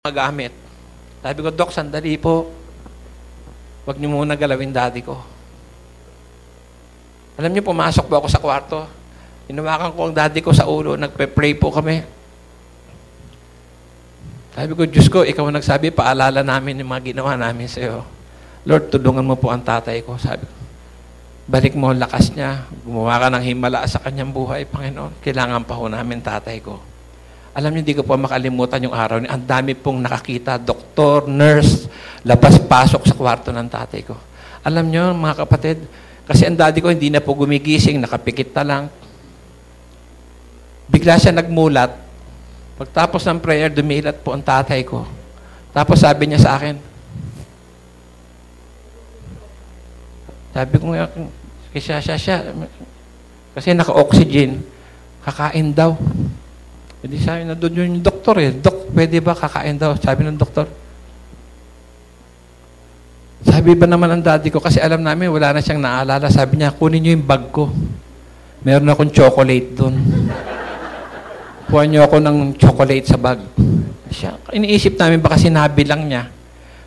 magamit. Sabi ko, Dok, sandali po. Huwag niyo muna galawin daddy ko. Alam niyo, pumasok po ako sa kwarto. Inawakan ko ang daddy ko sa ulo. Nagpe-pray po kami. Sabi ko, Diyos ko, ikaw ang nagsabi, paalala namin yung mga ginawa namin sa iyo. Lord, tulungan mo po ang tatay ko. Sabi ko, balik mo ang lakas niya. Gumawa ka ng himala sa kanyang buhay, Panginoon. Kailangan pa ho namin tatay ko. Alam niyo, hindi ko po makalimutan yung araw niya. Ang dami pong nakakita, doktor, nurse, labas-pasok sa kwarto ng tatay ko. Alam niyo, mga kapatid, kasi ang daddy ko hindi na po gumigising, nakapikit na lang. Bigla siya nagmulat. Pagtapos ng prayer, dumilat po ang tatay ko. Tapos sabi niya sa akin, sabi ko nga, kasi naka-oxygen, kakain daw. Hindi sabi na doon yung doktor eh. Dok, pwede ba kakain daw? Sabi ng doktor. Sabi ba naman ang daddy ko, kasi alam namin, wala na siyang naalala. Sabi niya, kunin niyo yung bag ko. Meron akong chocolate doon. Kuha niyo ako ng chocolate sa bag. Siya, iniisip namin, baka sinabi lang niya.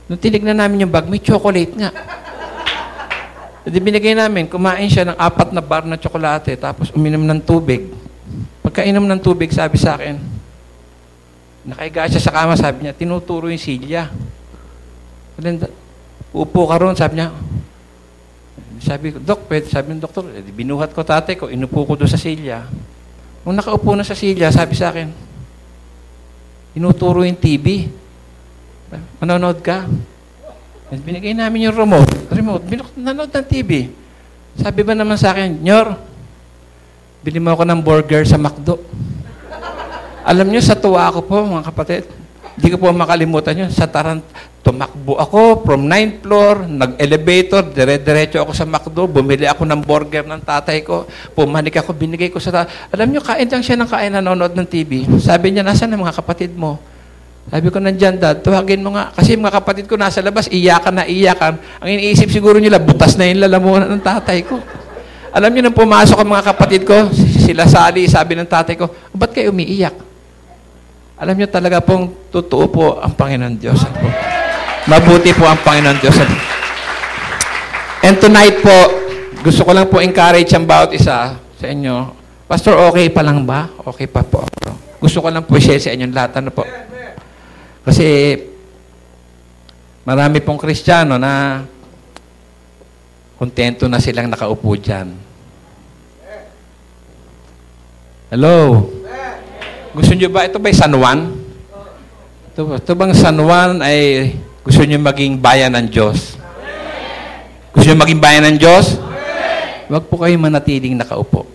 Nung tinignan namin yung bag, may chocolate nga. Hindi binigay namin, kumain siya ng 4 na bar na tsokolate, tapos uminom ng tubig. Pagkainom ng tubig, sabi sa akin, nakahiga siya sa kama, sabi niya, tinuturo yung silya. Upo ka ron, sabi niya. Sabi ko, Dok, pwede, sabi ng doktor, binuhat ko tatay ko, inupo ko doon sa silya. Nung nakaupo na sa silya, sabi sa akin, tinuturo yung TV. Manonood ka? Binigay namin yung remote. Nanonood ng TV. Sabi ba naman sa akin, Nyor, bili mo ako ng burger sa McDo. Alam niyo, sa tuwa ako po, mga kapatid, hindi ko po makalimutan yun. Sa tumakbo ako from 9th floor, nag-elevator, dire-diretso ako sa McDo, bumili ako ng burger ng tatay ko, pumanik ako, binigay ko sa Alam niyo, kain lang siya ng kain, nanonood ng TV. Sabi niya, nasaan ang mga kapatid mo? Sabi ko, nandyan, Dad, tuwagin mo nga. Kasi mga kapatid ko nasa labas, iyakan na iyakan. Ang iniisip siguro nila, butas na yung lalamunan ng tatay ko. Alam niyo, nang pumasok ang mga kapatid ko, sila Sally, sabi ng tatay ko, ba't kayo umiiyak? Alam niyo talaga pong totoo po ang Panginoon Diyos. Mabuti po ang Panginoon Diyos. And tonight po, gusto ko lang po encourage ang bawat isa sa inyo. Pastor, okay pa lang ba? Okay pa po. Gusto ko lang po share sa inyong lahat. Ano po? Kasi marami pong Kristiyano na kontento na silang nakaupo dyan. Hello? Gusto nyo ba, ito ba'y San Juan? Ito bang San Juan ay gusto nyo maging bayan ng Diyos? Gusto nyo maging bayan ng Diyos? Huwag po kayo manatiling nakaupo.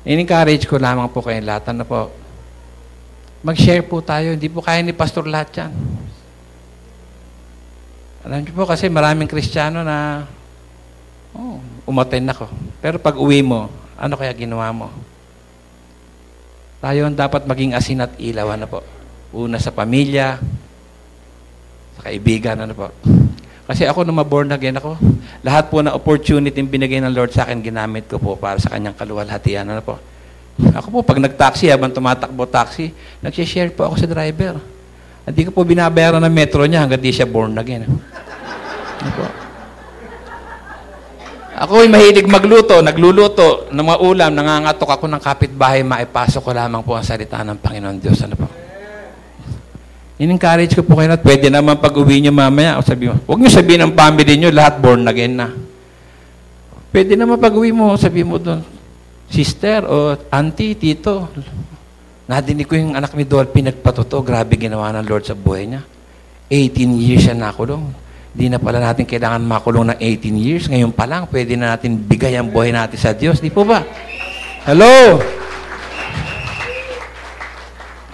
In-encourage ko lamang po kayong lahat. Ano po? Mag-share po tayo. Hindi po kaya ni Pastor lahat yan. Alam niyo po kasi maraming Kristiyano na umattend ako. Pero pag uwi mo, ano kaya ginawa mo? Tayo dapat maging asin at ilaw. Ano po? Una sa pamilya, sa kaibigan. Ano po? Kasi ako nung ma-born again ako, lahat po na opportunity yung binigay ng Lord sa akin, ginamit ko po para sa kanyang kaluwalhatian. Ano po? Ako po, pag nag-taxi, habang tumatakbo taxi, nag-share po ako sa driver. Hindi ko po binabayaran ng metro niya hanggang di siya born again. Ano po? Ako'y mahilig magluto, nagluluto ng mga ulam, nangangatok ako ng kapitbahay, maipasok ko lamang po ang salita ng Panginoon Diyos. Ano po? In-encourage ko po kayo na pwede naman pag-uwi niyo mamaya. O sabi mo, huwag niyo sabihin ng family niyo, lahat born again na. Pwede naman pag-uwi mo, sabi mo doon, sister o auntie, tito, nadinig ko yung anak ni Dolphy nagpatuto, grabe ginawa ng Lord sa buhay niya. 18 years siya nakulong. Hindi na pala natin kailangan makulong ng 18 years. Ngayon pa lang, pwede na natin bigay ang buhay natin sa Diyos. Di po ba? Hello?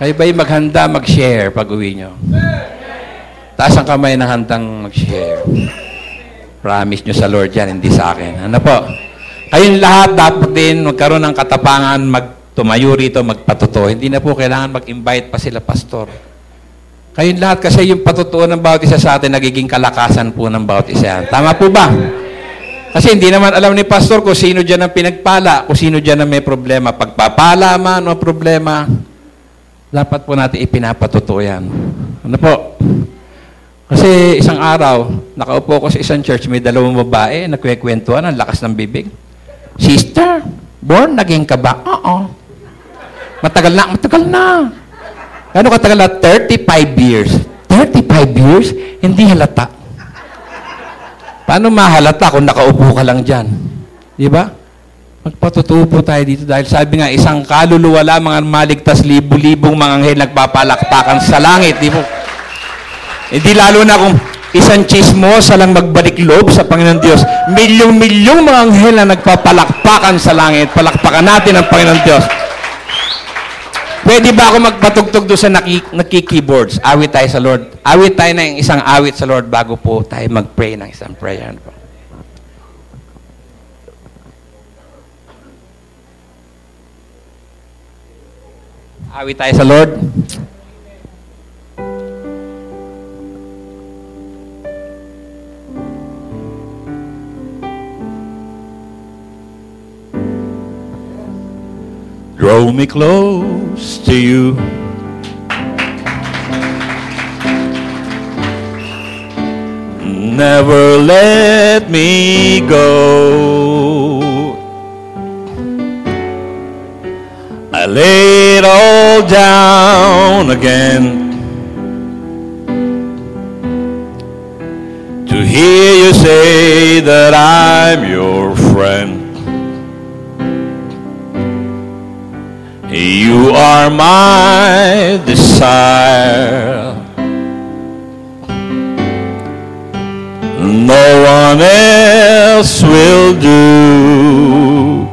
Kayo ba'y maghanda, mag-share pag-uwi nyo? Taas ang kamay na handang mag-share. Promise nyo sa Lord yan, hindi sa akin. Ano po? Kayong lahat dapat din magkaroon ng katapangan, tumayo rito, magpatuto. Hindi na po kailangan mag-invite pa sila, pastor. Kayong lahat kasi yung patutuo ng bawat isa sa atin, nagiging kalakasan po ng bawat isa. Tama po ba? Kasi hindi naman alam ni pastor kung sino dyan ang pinagpala, kung sino dyan ang may problema. Pagpapala man o problema, dapat po natin ipinapatotoo yan. Ano po? Kasi isang araw, nakaupo ko sa isang church, may dalawang babae, nagkwekwentuhan, ang lakas ng bibig. Sister, born again ka ba? Oo. Matagal na, matagal na. Gano'ng katagal na? 35 years. 35 years? Hindi halata. Paano mahalata kung nakaupo ka lang dyan? Di ba? Magpatutuo po tayo dito dahil sabi nga, isang kaluluwa lamang ang maligtas, libu-libong mga anghel nagpapalakpakan sa langit. Di po? Hindi lalo na kung isang chismosa lang magbalik loob sa Panginoon Diyos. Milyong-milyong mga anghel na nagpapalakpakan sa langit. Palakpakan natin ang Panginoon Diyos. Pwede ba ako magpatugtog doon sa nakikeyboards? Awit tayo sa Lord. Awit tayo ng isang awit sa Lord bago po tayo mag-pray ng isang prayer. Awit tayo sa Lord. Draw me close to you. Never let me go. I lay it all down again to hear you say that I'm your friend. You are my desire. No one else will do.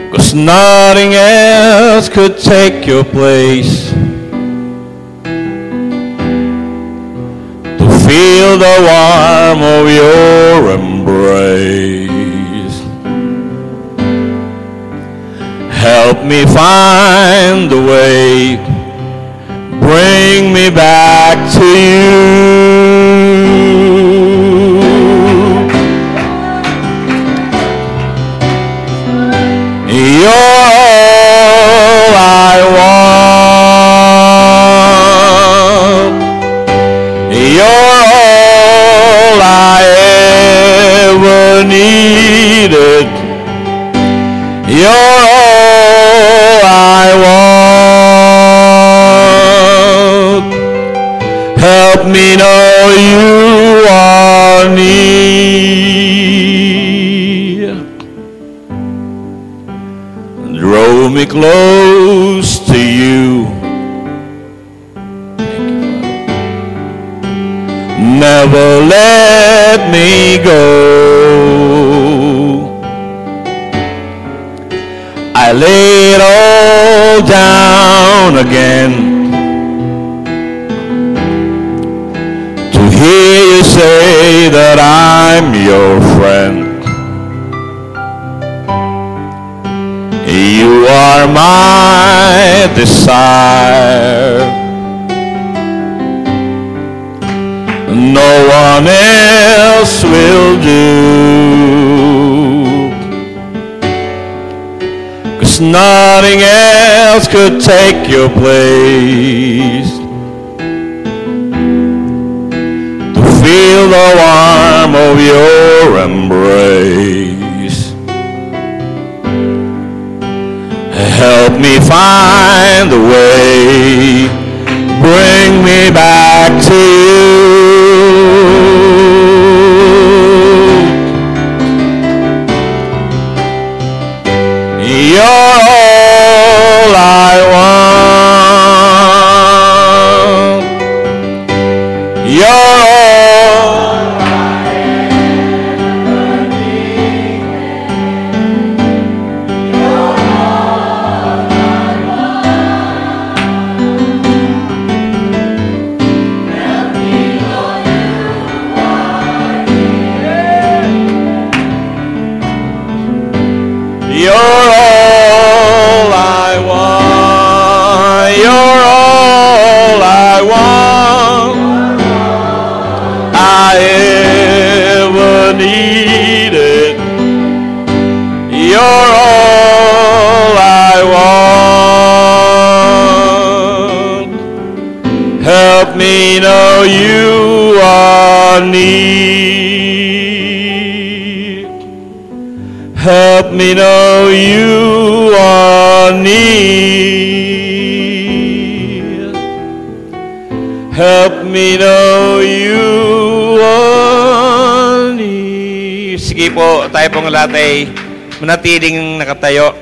'Cause nothing else could take your place. To feel the warmth of your embrace. Help me find the way, bring me back to you. You're all I want. You're all I ever needed. You're all I want. Help me know you are near. Draw me close to you. Never let me go. I lay it all down again to hear you say that I'm your friend. You are my desire. No one else will do. 'Cause nothing else could take your place. To feel the warmth of your embrace. Help me find the way, bring me back to you. You're all I want. You're all I ever need. You're all I want. Help me know you are near. Help me know you are near. Help me know you are near. Sige po, tayo pong lahat ay manatiling nakatayo.